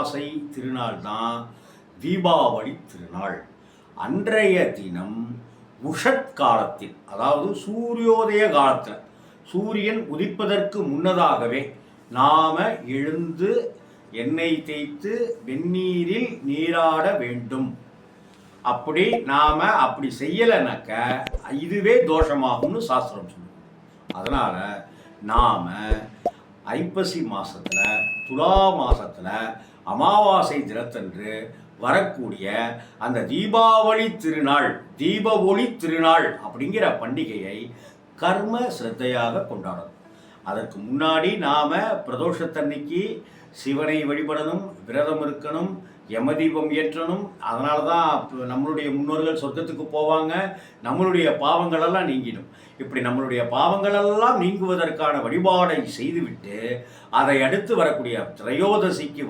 அமாவாசை திருநாள் தான் தீபாவளி திருநாள். அன்றைய தினம் உஷத் காலத்தில், அதாவது சூரியோதய காலத்தில், சூரியன் உதிப்பதற்கு முன்னதாகவே நாம் எழுந்து எண்ணெய் தேய்த்து வெந்நீரில் நீராட வேண்டும். அப்படி செய்யலைனாக்க இதுவே தோஷமாகும்னு சாஸ்திரம் சொல்லுவோம். அதனால் நாம் ஐப்பசி மாதத்தில், துலா மாதத்தில் அமாவாசை தினத்தன்று வரக்கூடிய அந்த தீபாவளி திருநாள், தீப ஒளி திருநாள் அப்படிங்கிற பண்டிகையை கர்ம சிரத்தையாக கொண்டாடணும். அதற்கு முன்னாடி நாம் பிரதோஷத்தன்னைக்கு சிவனை வழிபடணும், விரதம் இருக்கணும், யமதீபம் ஏற்றணும். அதனால தான் நம்மளுடைய முன்னோர்கள் சொர்க்கத்துக்கு போவாங்க, நம்மளுடைய பாவங்களெல்லாம் நீங்கிடும். இப்படி நம்மளுடைய பாவங்களெல்லாம் நீங்குவதற்கான வழிபாடை செய்துவிட்டு அதை அடுத்து வரக்கூடிய திரையோதசிக்கு